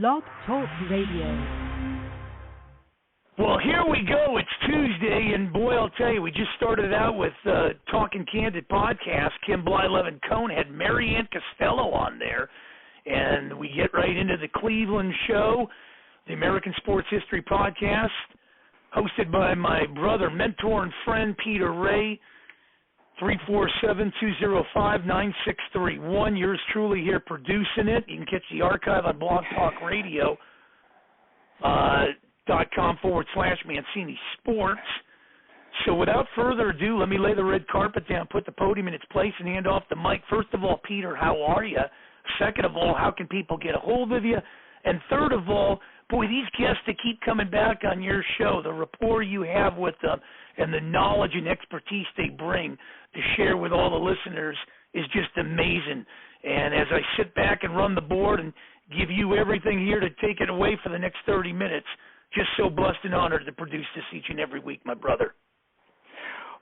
Blog Talk Radio. Well, here we go. It's Tuesday, and boy, I'll tell you, we just started out with Talking Candid podcast. Kim Blyleven Cohn had Marianne Costello on there, and we get right into the Cleveland show, the American Sports History podcast, hosted by my brother, mentor, and friend, Peter Ray. 347-205-9631. Yours truly here producing it. You can catch the archive on Blog Talk Radio. .com/Mancini Sports. So without further ado, let me lay the red carpet down, put the podium in its place, and hand off the mic. First of all, Peter, how are you? Second of all, how can people get a hold of you? And third of all, boy, these guests that keep coming back on your show, the rapport you have with them and the knowledge and expertise they bring to share with all the listeners is just amazing. And as I sit back and run the board and give you everything here to take it away for the next 30 minutes, just so blessed and honored to produce this each and every week, my brother.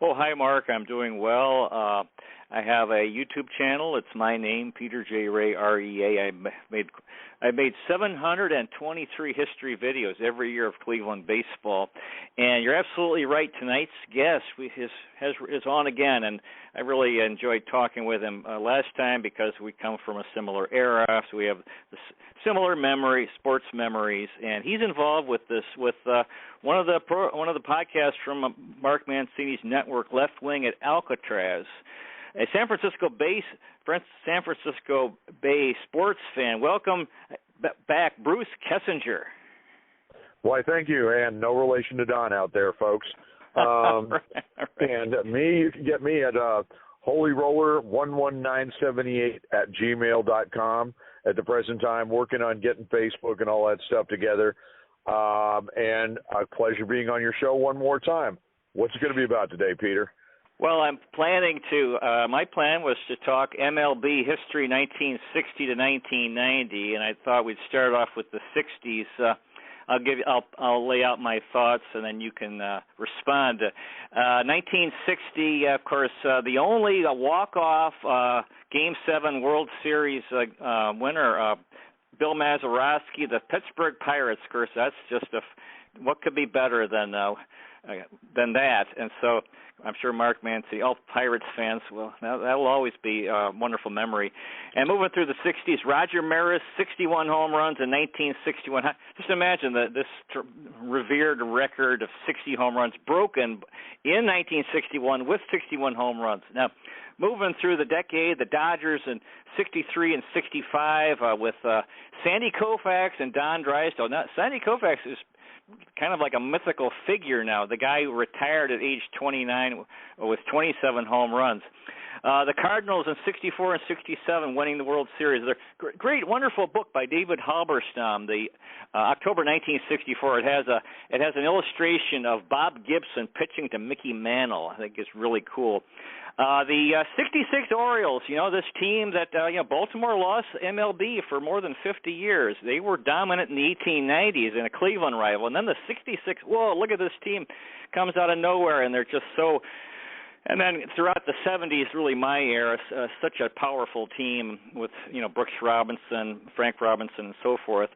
Oh, hi, Mark. I'm doing well. I have a YouTube channel. It's my name, Peter J. Ray, R-E-A. I made 723 history videos every year of Cleveland baseball. And you're absolutely right. Tonight's guest is on again, and I really enjoyed talking with him last time because we come from a similar era, so we have similar memories, sports memories. And he's involved with this with one of the podcasts from Mark Mancini's network, Left Wing at Alcatraz. A San Francisco Bay sports fan. Welcome back, Bruce Kessinger. Why, thank you, and no relation to Don out there, folks. Right. And you can get me at holyroller11978@gmail.com. At the present time, working on getting Facebook and all that stuff together. And a pleasure being on your show one more time. What's it going to be about today, Peter? Well, I'm planning to. My plan was to talk MLB history, 1960 to 1990, and I thought we'd start off with the 60s. I'll lay out my thoughts, and then you can respond. 1960, of course, the only walk-off Game 7 World Series winner, Bill Mazeroski, the Pittsburgh Pirates. Of course, that's just what could be better than that, and so I'm sure Mark Mancini, all Pirates fans, that'll always be a wonderful memory. And moving through the 60s, Roger Maris, 61 home runs in 1961. Just imagine this revered record of 60 home runs broken in 1961 with 61 home runs. Now, moving through the decade, the Dodgers in 63 and 65 with Sandy Koufax and Don Drysdale. Now, Sandy Koufax is kind of like a mythical figure now. The guy who retired at age 29 with 27 home runs. The Cardinals in 64 and 67 winning the World Series. They're great, wonderful book by David Halberstam, the October 1964. It has an illustration of Bob Gibson pitching to Mickey Mantle. I think it's really cool. The 66 Orioles, this team that Baltimore lost MLB for more than 50 years. They were dominant in the 1890s in a Cleveland rival. And then the 66, whoa, look at this team, comes out of nowhere, and they're just so. And then throughout the 70s, really my era, such a powerful team with, Brooks Robinson, Frank Robinson, and so forth.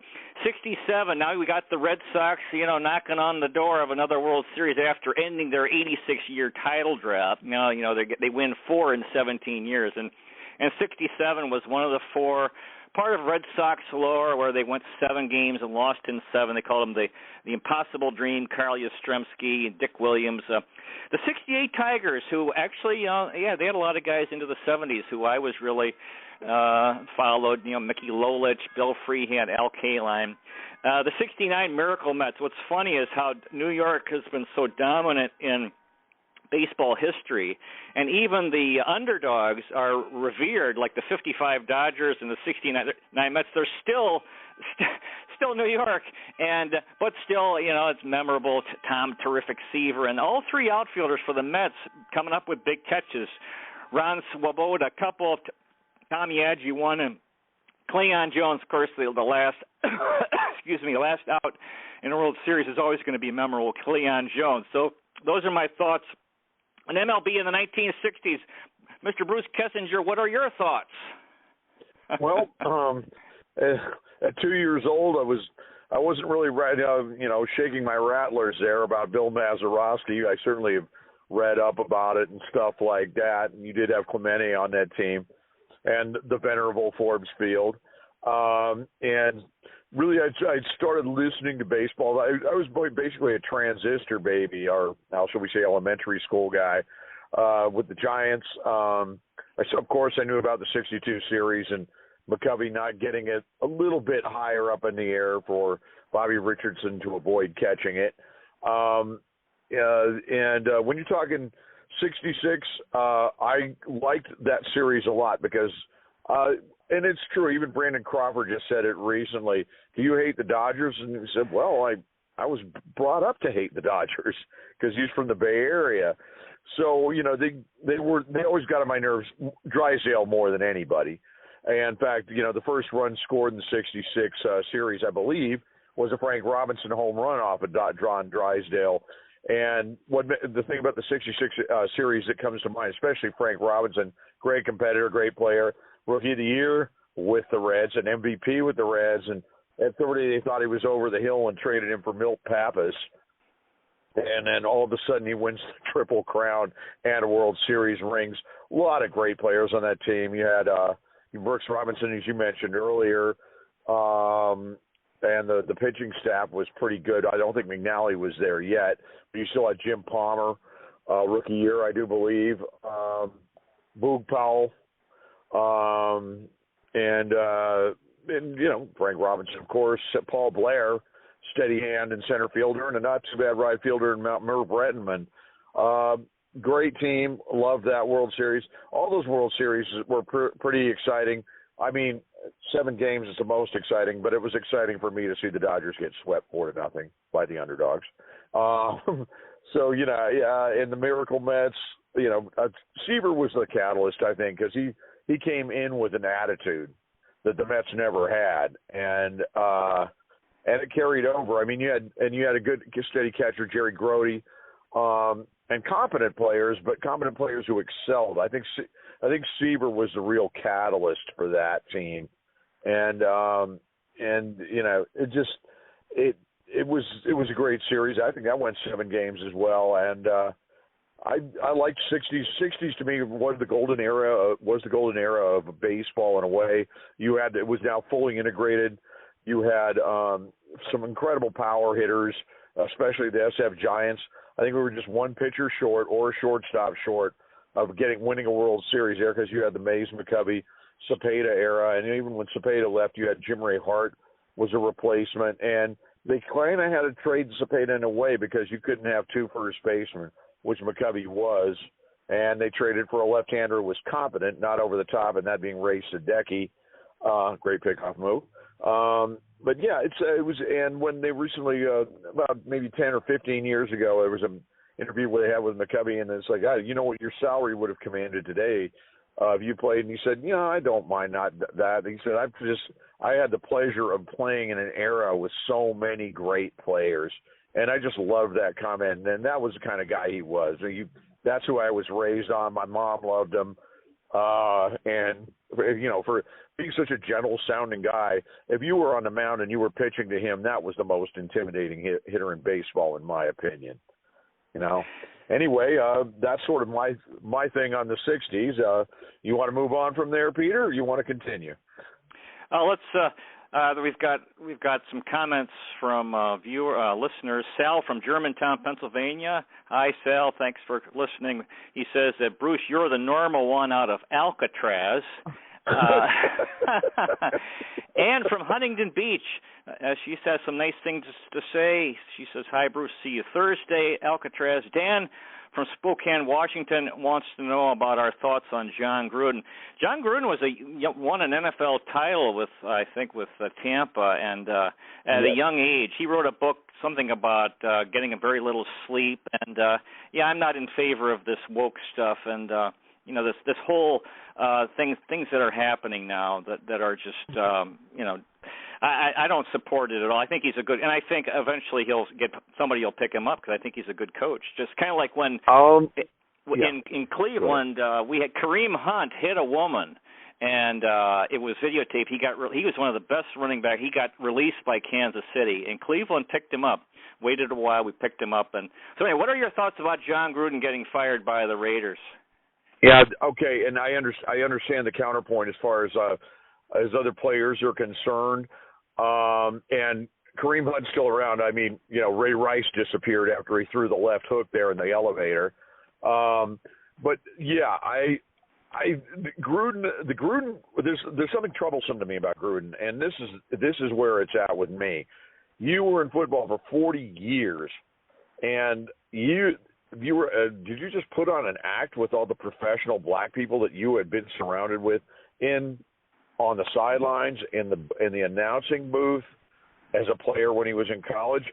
67, now we got the Red Sox, knocking on the door of another World Series after ending their 86-year title drought. They win 4 in 17 years. And 67 was one of the 4, part of Red Sox lore where they went 7 games and lost in 7. They called them the Impossible Dream, Carl Yastrzemski and Dick Williams. The 68 Tigers, who actually, they had a lot of guys into the 70s who I was really followed, Mickey Lolich, Bill Freehand, Al Kaline. The 69 Miracle Mets. What's funny is how New York has been so dominant in baseball history, and even the underdogs are revered, like the 55 Dodgers and the 69 Mets. They're still New York, but still, it's memorable. Tom Terrific Seaver, and all 3 outfielders for the Mets coming up with big catches. Ron Swoboda, a couple, Tommy Agee, one, and Cleon Jones, of course, the last last out in the World Series is always going to be memorable. Cleon Jones. So those are my thoughts on MLB in the 1960s. Mr. Bruce Kessinger, what are your thoughts? Well, at 2 years old, I wasn't really shaking my rattlers there about Bill Mazeroski. I certainly have read up about it and stuff like that. And you did have Clemente on that team, and the venerable Forbes Field. And really, I started listening to baseball. I was basically a transistor baby, or how shall we say, elementary school guy, with the Giants. Of course, I knew about the '62 series and McCovey not getting it a little bit higher up in the air for Bobby Richardson to avoid catching it. And when you're talking '66, I liked that series a lot because and it's true, even Brandon Crawford just said it recently. Do you hate the Dodgers? And he said, well, I was brought up to hate the Dodgers because he's from the Bay Area. So, they always got on my nerves, Drysdale more than anybody. And in fact, the first run scored in the '66 series, I believe, was a Frank Robinson home run off of John Drysdale. And the thing about the '66 series that comes to mind, especially Frank Robinson, great competitor, great player, Rookie of the Year with the Reds, an MVP with the Reds, and at 30 they thought he was over the hill and traded him for Milt Pappas. And then all of a sudden he wins the Triple Crown and a World Series rings. A lot of great players on that team. You had Brooks Robinson, as you mentioned earlier, and the pitching staff was pretty good. I don't think McNally was there yet, but you still had Jim Palmer, rookie year, I do believe, Boog Powell, and Frank Robinson, of course, Paul Blair, steady hand in center fielder, and a not too bad right fielder in Merv Rettenman. Great team. Loved that World Series. All those World Series were pretty exciting. I mean, 7 games is the most exciting, but it was exciting for me to see the Dodgers get swept 4-0 by the underdogs. So, and the Miracle Mets, Seaver was the catalyst, I think, because he came in with an attitude that the Mets never had, and it carried over. I mean, you had a good steady catcher, Jerry Grody, and competent players, but competent players who excelled. I think Seaver was the real catalyst for that team, and it was a great series. I think that went 7 games as well, and I liked '60s to me was the golden era of baseball in a way. It was now fully integrated. You had some incredible power hitters, especially the SF Giants. I think we were just one pitcher short or a shortstop short of winning a World Series there, because you had the Mays, McCovey, Cepeda era, and even when Cepeda left, you had Jim Ray Hart was a replacement, and they kind of had to trade Cepeda in a way because you couldn't have 2 first basemen, which McCovey was, and they traded for a left-hander who was competent, not over the top, and that being Ray Sadecki. Great pickoff move. But yeah, it was, and when they recently, about maybe 10 or 15 years ago, there was an interview where they had with McCovey, and it's like, you know what your salary would have commanded today if you played? And he said, I don't mind that. He said, I had the pleasure of playing in an era with so many great players, and I just loved that comment. And that was the kind of guy he was. That's who I was raised on. My mom loved him. And, for being such a gentle-sounding guy, if you were on the mound and you were pitching to him, that was the most intimidating hitter in baseball, in my opinion. Anyway, that's sort of my thing on the '60s. You want to move on from there, Peter, or you want to continue? We've got some comments from listeners. Sal from Germantown, Pennsylvania. Hi, Sal. Thanks for listening. He says that, Bruce, you're the normal one out of Alcatraz. And from Huntington Beach, she says some nice things to say. She says, hi, Bruce, see you Thursday, Alcatraz. Dan from Spokane, Washington, wants to know about our thoughts on John Gruden. John Gruden won an NFL title with Tampa, and at a young age. He wrote a book, something about getting a very little sleep, and I'm not in favor of this woke stuff, and this whole things that are happening now that are just I don't support it at all. I think he's a good, and I think eventually somebody will pick him up, because I think he's a good coach. Just kind of like when in Cleveland we had Kareem Hunt hit a woman, and it was videotaped. He was one of the best running back. He got released by Kansas City, and Cleveland picked him up. Waited a while, we picked him up, and so anyway, what are your thoughts about John Gruden getting fired by the Raiders? Yeah, okay, and I understand the counterpoint as far as other players are concerned, and Kareem Hunt's still around. I mean, Ray Rice disappeared after he threw the left hook there in the elevator. But yeah, Gruden, there's something troublesome to me about Gruden, and this is where it's at with me. You were in football for 40 years, and you were did you just put on an act with all the professional black people that you had been surrounded with on the sidelines, in the announcing booth, as a player when he was in college?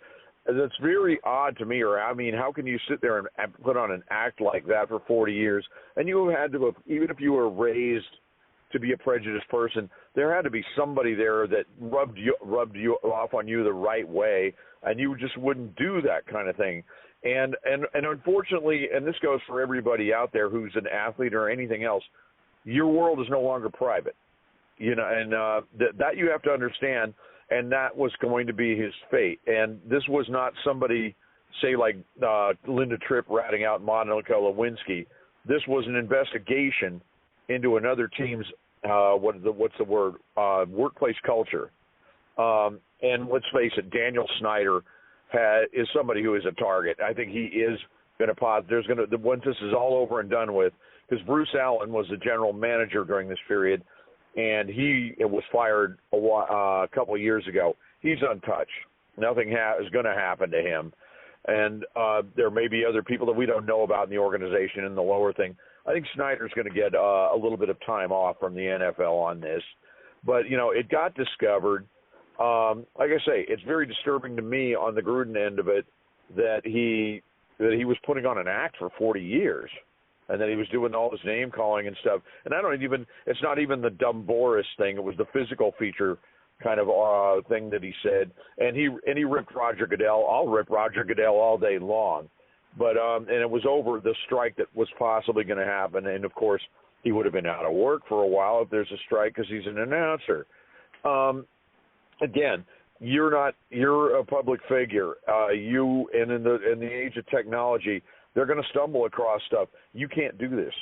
That's very odd to me. Or I mean, how can you sit there and put on an act like that for 40 years? And you had to have, even if you were raised to be a prejudiced person, there had to be somebody there that rubbed you off on you the right way, and you just wouldn't do that kind of thing. And unfortunately, and this goes for everybody out there who's an athlete or anything else, your world is no longer private. And that you have to understand. And that was going to be his fate. And this was not somebody, say, like Linda Tripp ratting out Monica Lewinsky. This was an investigation into another team's workplace culture. And let's face it, Daniel Snyder is somebody who is a target. I think he is going to pause. Once this is all over and done with, because Bruce Allen was the general manager during this period, and he was fired a couple of years ago. He's untouched. Nothing is going to happen to him. And there may be other people that we don't know about in the organization in the lower thing. I think Snyder's going to get a little bit of time off from the NFL on this. But, it got discovered. Like I say, it's very disturbing to me on the Gruden end of it that he was putting on an act for 40 years. And then he was doing all this name calling and stuff. And it's not even the dumb Boris thing. It was the physical feature kind of thing that he said. And he ripped Roger Goodell. I'll rip Roger Goodell all day long. But and it was over the strike that was possibly going to happen. And of course, he would have been out of work for a while if there's a strike because he's an announcer. Again, you're a public figure. And in the age of technology, they're going to stumble across stuff. You can't do this.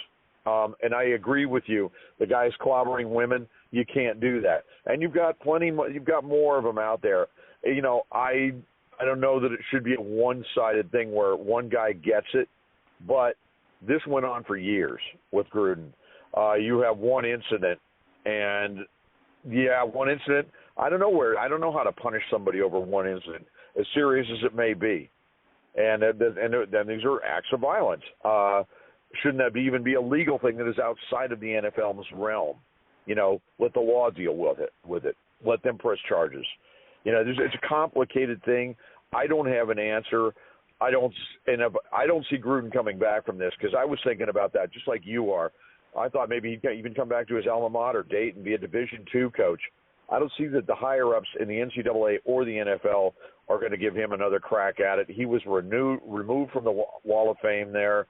And I agree with you. The guy's clobbering women. You can't do that. And you've got more of them out there. I don't know that it should be a one-sided thing where one guy gets it, but this went on for years with Gruden. You have one incident, and one incident. I don't know how to punish somebody over one incident, as serious as it may be. And then these are acts of violence. Shouldn't that even be a legal thing that is outside of the NFL's realm? Let the law deal with it. Let them press charges. It's a complicated thing. I don't have an answer. I don't see Gruden coming back from this, because I was thinking about that just like you are. I thought maybe he'd even come back to his alma mater, Dayton, and be a Division II coach. I don't see that the higher-ups in the NCAA or the NFL are going to give him another crack at it. He was removed from the Wall of Fame there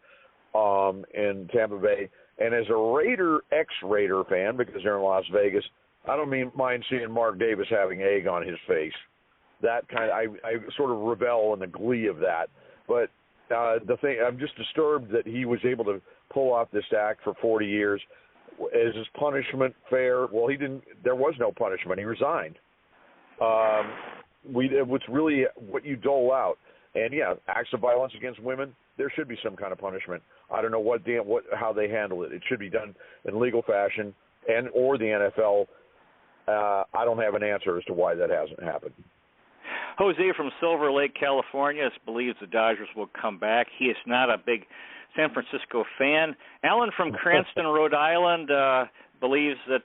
in Tampa Bay. And as a ex-Raider fan, because they're in Las Vegas, I don't mind seeing Mark Davis having egg on his face. That I sort of revel in the glee of that. But I'm just disturbed that he was able to pull off this act for 40 years. Is his punishment fair? Well, he didn't. There was no punishment. He resigned. What's really what you dole out, and acts of violence against women. There should be some kind of punishment. I don't know how they handle it. It should be done in legal fashion, or the NFL. I don't have an answer as to why that hasn't happened. Jose from Silver Lake, California, believes the Dodgers will come back. He is not a big San Francisco fan. Alan from Cranston, Rhode Island, believes that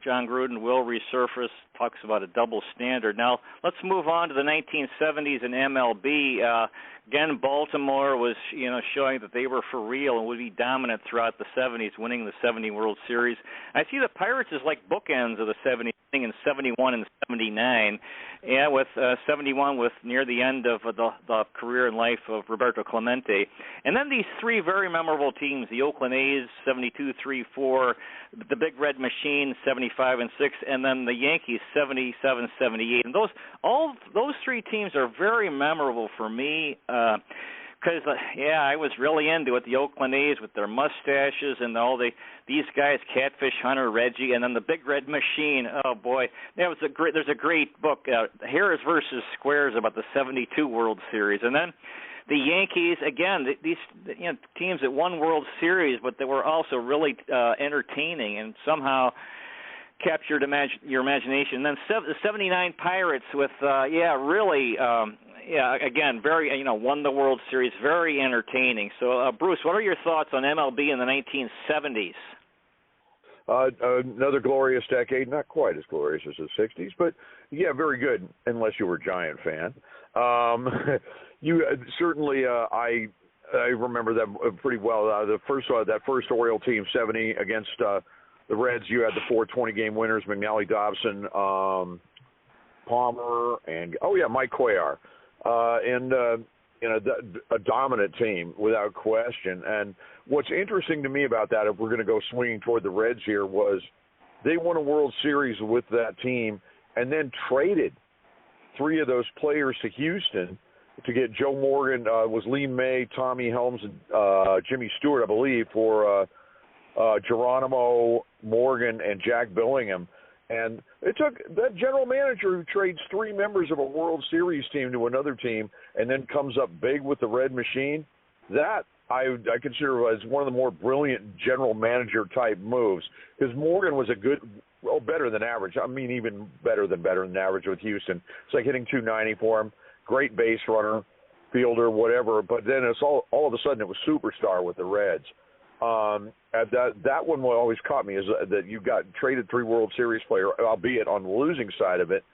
John Gruden will resurface, talks about a double standard. Now, let's move on to the 1970s in MLB. Again, Baltimore was, showing that they were for real and would be dominant throughout the 70s, winning the 70 World Series. I see the Pirates as like bookends of the 70s in 71 and 79. Yeah, with 71 with near the end of the career and life of Roberto Clemente. And then these three very memorable teams, the Oakland A's, 72-3-4, the Big Red Machine, 75 and 6, and then the Yankees, 77-78. And those three teams are very memorable for me. Because, I was really into it, the Oakland A's with their mustaches and all these guys, Catfish Hunter, Reggie, and then the Big Red Machine. Oh, boy. There's a great book, Harris versus Squares, about the 72 World Series. And then the Yankees, again, these teams that won World Series, but they were also really entertaining and somehow captured your imagination. And then the 79 Pirates with, really... again, very, won the World Series, very entertaining. So, Bruce, what are your thoughts on MLB in the 1970s? Another glorious decade, not quite as glorious as the 60s, but, very good, unless you were a Giant fan. You certainly, I remember them pretty well. That first Oriole team, 70, against the Reds, you had the 4 20-game winners, McNally, Dobson, Palmer, and, Mike Cuellar. A dominant team without question. And what's interesting to me about that, if we're going to go swinging toward the Reds here, was they won a World Series with that team and then traded 3 of those players to Houston to get Joe Morgan, was Lee May, Tommy Helms, and Jimmy Stewart, I believe, for Geronimo, Morgan, and Jack Billingham. And it took that general manager who trades 3 members of a World Series team to another team and then comes up big with the Red Machine. That I consider as one of the more brilliant general manager type moves, because Morgan was better than average. I mean, even better than average with Houston. It's like hitting 290 for him. Great base runner, fielder, whatever. But then it's all of a sudden it was superstar with the Reds. That one always caught me, is that you got traded 3 World Series player, albeit on the losing side of it,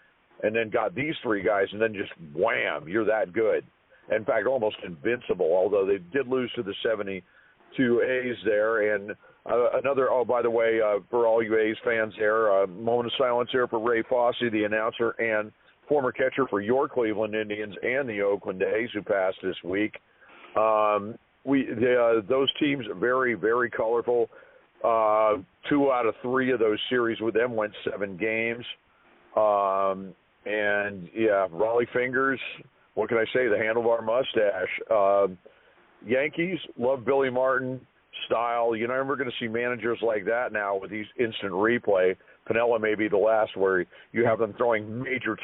and then got these 3 guys, and then just wham, you're that good. In fact, almost invincible, although they did lose to the 72 A's there. And another, by the way, for all you A's fans there, moment of silence here for Ray Fosse, the announcer and former catcher for your Cleveland Indians and the Oakland A's, who passed this week. Those teams are very, very colorful. 2 out of 3 of those series with them went 7 games. Raleigh fingers. What can I say? The handlebar mustache. Yankees love Billy Martin style. You're never going to see managers like that now with these instant replay. Pinella may be the last where you have them throwing major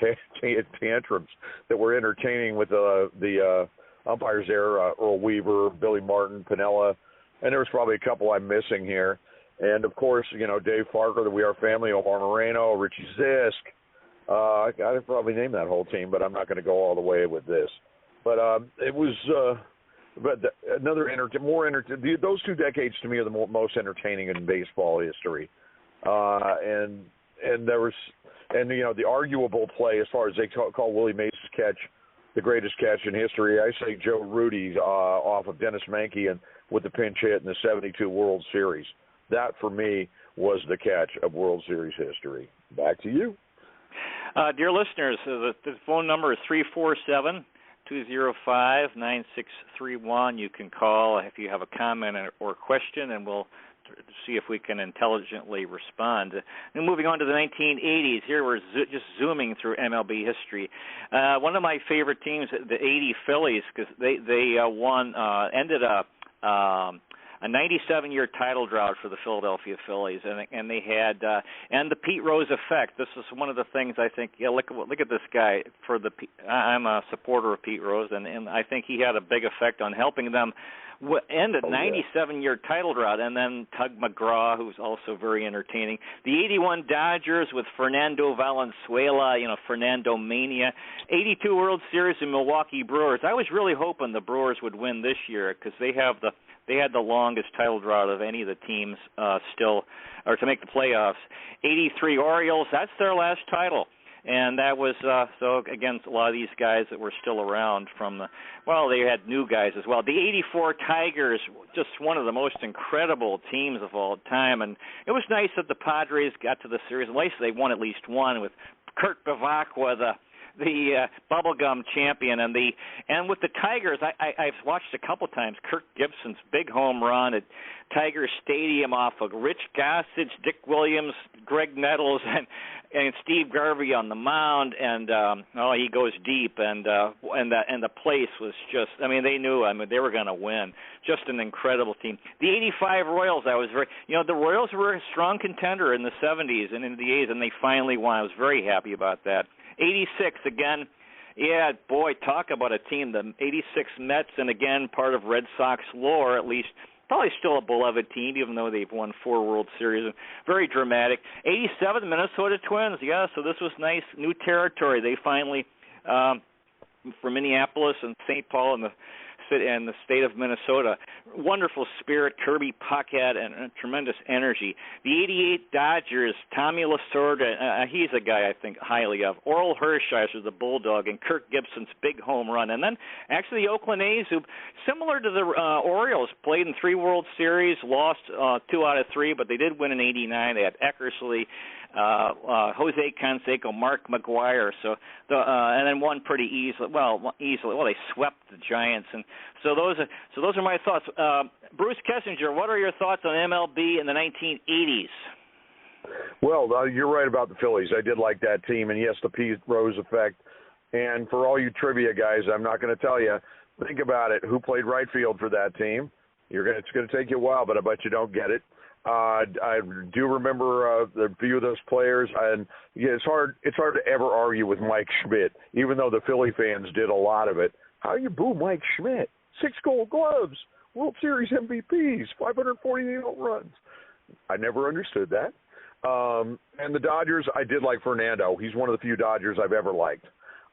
tantrums that were entertaining with the umpires there, Earl Weaver, Billy Martin, Pinella, and there was probably a couple I'm missing here. And, of course, Dave Farker, the We Are Family, Omar Moreno, Richie Zisk. I'd probably name that whole team, but I'm not going to go all the way with this. But it was those 2 decades to me are the most entertaining in baseball history. And there was, the arguable play as far as they call Willie Mays' catch the greatest catch in history. I say Joe Rudy off of Dennis Mankey and with the pinch hit in the 72 World Series. That, for me, was the catch of World Series history. Back to you. Dear listeners, the phone number is 347-205-9631. You can call if you have a comment or question, and we'll see if we can intelligently respond. And moving on to the 1980s, here we're just zooming through MLB history. One of my favorite teams, the 80 Phillies, because they ended up a 97-year title drought for the Philadelphia Phillies, and they had and the Pete Rose effect. This is one of the things I think. Look at this guy. I'm a supporter of Pete Rose, and I think he had a big effect on helping them end a 97-year title drought. And then Tug McGraw, who's also very entertaining. The 81 Dodgers with Fernando Valenzuela, Fernando Mania. 82 World Series in Milwaukee Brewers. I was really hoping the Brewers would win this year because they had the longest title drought of any of the teams still, or to make the playoffs. 83 Orioles, that's their last title. And that was, so again, a lot of these guys that were still around from they had new guys as well. The 84 Tigers, just one of the most incredible teams of all time. And it was nice that the Padres got to the series. At least they won at least one with Kurt Bavacqua, the bubblegum champion, and with the Tigers, I've watched a couple times Kirk Gibson's big home run at Tiger Stadium off of Rich Gossage, Dick Williams, Greg Nettles, and Steve Garvey on the mound, and he goes deep, and the place was just, they knew, they were going to win. Just an incredible team. The 85 Royals, the Royals were a strong contender in the 70s and in the 80s, and they finally won. I was very happy about that. 86, again, yeah, boy, talk about a team, the 86 Mets, and again, part of Red Sox lore, at least, probably still a beloved team, even though they've won 4 World Series. Very dramatic. 87, Minnesota Twins, yeah, so this was nice, new territory. They finally, from Minneapolis and St. Paul and the state of Minnesota. Wonderful spirit, Kirby Puckett, and tremendous energy. The 88 Dodgers, Tommy Lasorda, he's a guy I think highly of. Oral Hershiser, the Bulldog, and Kirk Gibson's big home run. And then actually the Oakland A's, who, similar to the Orioles, played in 3 World Series, lost 2 out of 3, but they did win in 89. They had Eckersley, Jose Canseco, Mark McGuire, and then won pretty easily. They swept the Giants, and so those are my thoughts. Bruce Kessinger, what are your thoughts on MLB in the 1980s? Well, you're right about the Phillies. I did like that team, and yes, the Pete Rose effect. And for all you trivia guys, I'm not going to tell you. Think about it. Who played right field for that team? It's going to take you a while, but I bet you don't get it. I do remember the few of those players, and yeah, it's hard to ever argue with Mike Schmidt, even though the Philly fans did a lot of it. How you boo Mike Schmidt? 6 Gold Gloves, World Series MVPs, 548 home runs. I never understood that. And the Dodgers, I did like Fernando. He's one of the few Dodgers I've ever liked.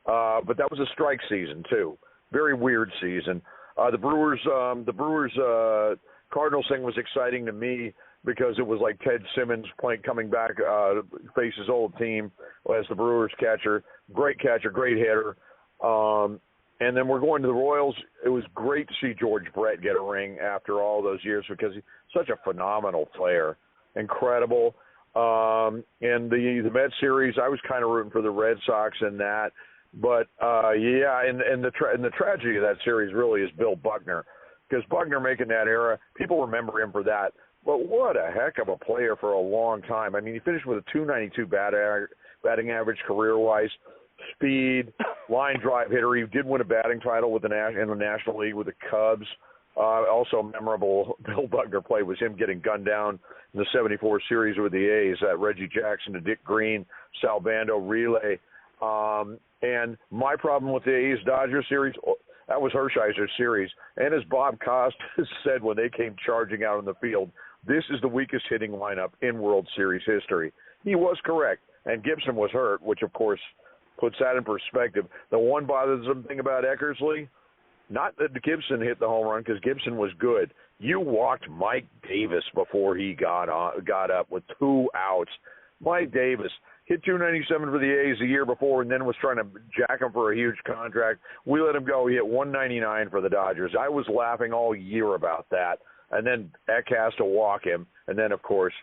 But that was a strike season too. Very weird season. The Brewers Cardinals thing was exciting to me because it was like Ted Simmons coming back, face his old team as the Brewers catcher. Great catcher, great hitter. And then we're going to the Royals. It was great to see George Brett get a ring after all those years because he's such a phenomenal player. Incredible. And the Mets series, I was kind of rooting for the Red Sox in that. But, and the tragedy of that series really is Bill Bugner. Because Bugner making that era, people remember him for that. But what a heck of a player for a long time. I mean, he finished with a .292 batting average career-wise, speed, line drive hitter. He did win a batting title in the National League with the Cubs. Also memorable Bill Bugner play was him getting gunned down in the 74 series with the A's, that Reggie Jackson to Dick Green, Salvando relay. And my problem with the A's-Dodgers series, that was Hershiser's series. And as Bob Costas said when they came charging out on the field, this is the weakest hitting lineup in World Series history. He was correct, and Gibson was hurt, which, of course, puts that in perspective. The one bothersome thing about Eckersley, not that Gibson hit the home run because Gibson was good. You walked Mike Davis before he got up with 2 outs. Mike Davis hit .297 for the A's the year before and then was trying to jack him for a huge contract. We let him go. He hit .199 for the Dodgers. I was laughing all year about that. And then Eck has to walk him. And then, of course,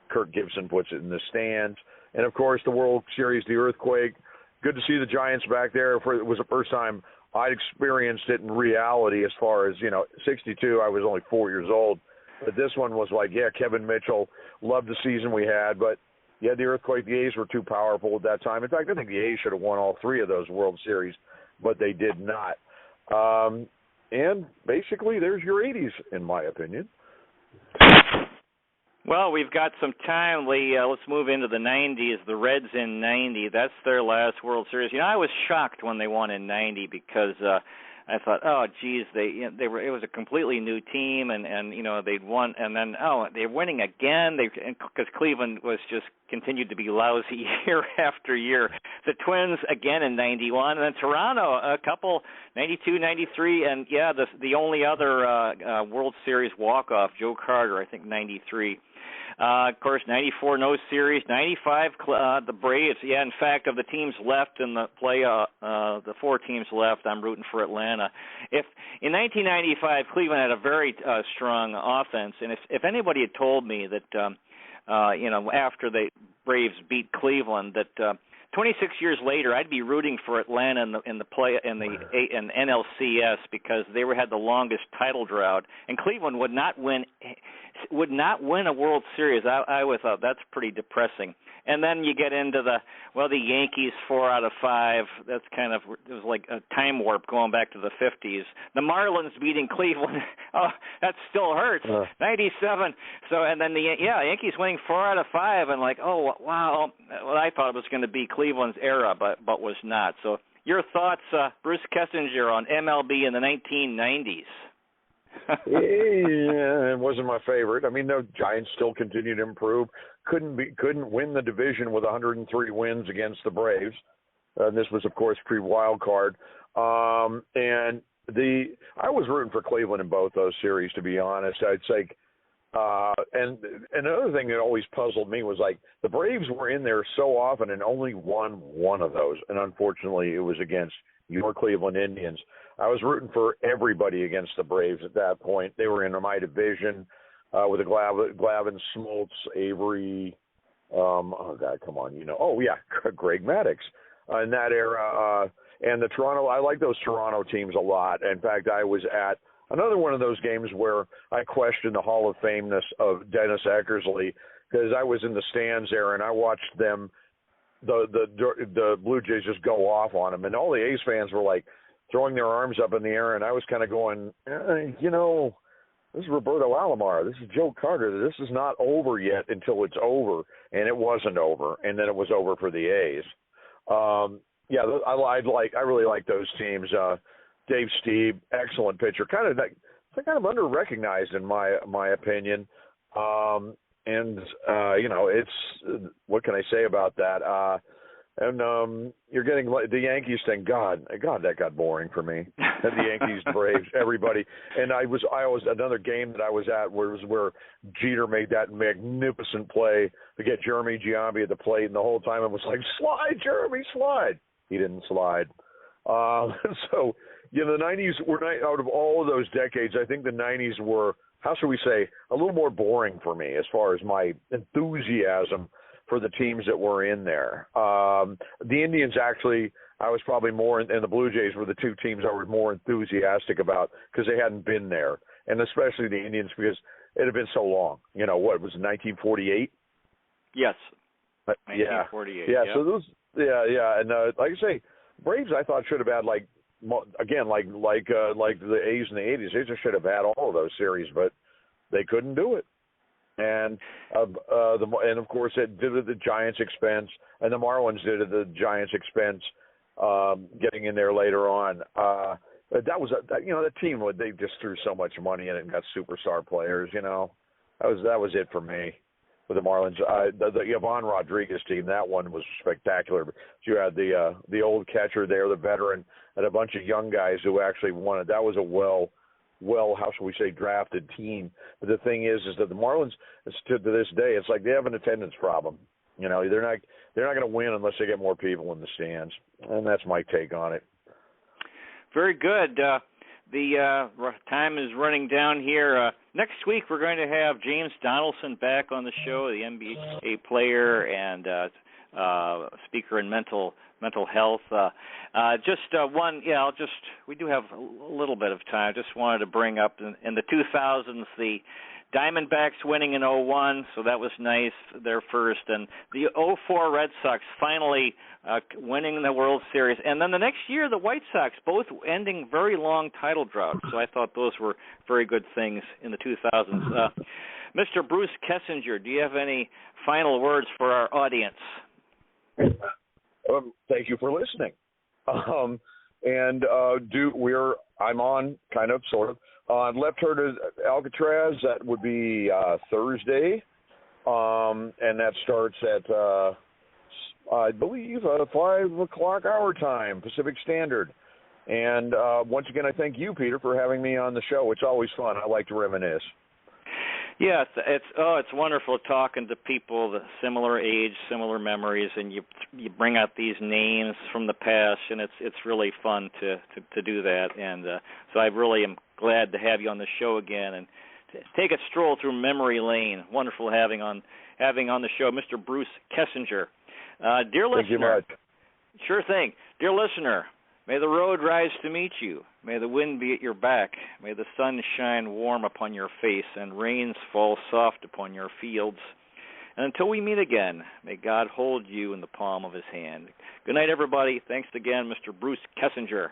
Kirk Gibson puts it in the stands. And, of course, the World Series, the earthquake. Good to see the Giants back there. It was the first time I'd experienced it in reality as far as, 62. I was only 4 years old. But this one was like, yeah, Kevin Mitchell, loved the season we had. But, yeah, the earthquake, the A's were too powerful at that time. In fact, I think the A's should have won all 3 of those World Series, but they did not. And basically, there's your 80s, in my opinion. Well, we've got some time, Lee. Let's move into the 90s. The Reds in 90. That's their last World Series. I was shocked when they won in 90 because I thought, oh, geez, they were. It was a completely new team, and they'd won, and then they're winning again. Because Cleveland was just continued to be lousy year after year. The Twins again in 91, and then Toronto a couple 92, 93, and the only other World Series walk-off, Joe Carter, I think 93. Of course, 94 no series, 95 the Braves. Yeah, in fact, of the teams left in the the 4 teams left, I'm rooting for Atlanta. If in 1995, Cleveland had a very strong offense, and if anybody had told me that after the Braves beat Cleveland that 26 years later, I'd be rooting for Atlanta in NLCS because they had the longest title drought, and Cleveland would not win a World Series. I always thought that's pretty depressing. And then you get into the Yankees 4 out of 5. That's it was like a time warp going back to the 50s. The Marlins beating Cleveland. Oh, that still hurts. 97. So and then the Yankees winning 4 out of 5 and like, oh wow. Well, I thought it was going to be Cleveland's era, but was not. So your thoughts, Bruce Kessinger, on MLB in the 1990s? Yeah, it wasn't my favorite. I mean, the Giants still continue to improve. Couldn't win the division with 103 wins against the Braves. This was, of course, pre-wild card. And I was rooting for Cleveland in both those series, to be honest. I'd say, and another thing that always puzzled me was like the Braves were in there so often and only won one of those, and unfortunately, it was against your Cleveland Indians. I was rooting for everybody against the Braves at that point. They were in my division with the Glavine, Smoltz, Avery. Oh God, come on, Greg Maddux in that era, and the Toronto. I like those Toronto teams a lot. In fact, I was at another one of those games where I questioned the Hall of Fameness of Dennis Eckersley because I was in the stands there and I watched them. The Blue Jays just go off on them, and all the A's fans were like throwing their arms up in the air, and I was kind of going, this is Roberto Alomar, this is Joe Carter, this is not over yet until it's over, and it wasn't over, and then it was over for the A's. I really like those teams. Dave Stieb, excellent pitcher, kind of under-recognized in my opinion. It's what can I say about that? You're getting the Yankees thing. God, that got boring for me. And the Yankees, Braves, everybody. And I was another game that I was at where Jeter made that magnificent play to get Jeremy Giambi at the plate, and the whole time it was like, slide, Jeremy, slide. He didn't slide. So the 90s were out of all of those decades. I think the 90s were, how should we say, a little more boring for me as far as my enthusiasm for the teams that were in there. The Indians, actually, I was probably more, and the Blue Jays were the two teams I was more enthusiastic about because they hadn't been there, and especially the Indians because it had been so long. What was it, 1948? Yes. 1948. Yeah. Yep. So those, and like I say, Braves I thought should have had like the A's in the 80s. They just should have had all of those series, but they couldn't do it. And of course it did it at the Giants' expense, and the Marlins did it at the Giants' expense, getting in there later on. That was the team, they just threw so much money in it and got superstar players. That was it for me with the Marlins. The Yvonne Rodriguez team, that one was spectacular. You had the old catcher there, the veteran, and a bunch of young guys who actually won it. That was a well, how shall we say, drafted team. But the thing is that the Marlins, to this day, it's like they have an attendance problem. They're not going to win unless they get more people in the stands, and that's my take on it. Very good. The time is running down here. Next week we're going to have James Donaldson back on the show, the NBA player and speaker in mental health. We do have a little bit of time. I just wanted to bring up in the 2000s the Diamondbacks winning in 01, so that was nice, their first, and the 04 Red Sox finally winning the World Series, and then the next year the White Sox both ending very long title droughts, so I thought those were very good things in the 2000s. Mr. Bruce Kessinger, do you have any final words for our audience? Thank you for listening. I'm on, kind of, sort of, on Left Her to Alcatraz. That would be Thursday, and that starts at, I believe, 5 o'clock our time, Pacific Standard. And once again, I thank you, Peter, for having me on the show. It's always fun. I like to reminisce. Yeah, it's wonderful talking to people the similar age, similar memories, and you bring out these names from the past, and it's really fun to do that. And so I really am glad to have you on the show again and take a stroll through memory lane. Wonderful having on the show Mr. Bruce Kessinger. Dear listener, thank you much. Sure thing. Dear listener, may the road rise to meet you. May the wind be at your back. May the sun shine warm upon your face and rains fall soft upon your fields. And until we meet again, may God hold you in the palm of his hand. Good night, everybody. Thanks again, Mr. Bruce Kessinger.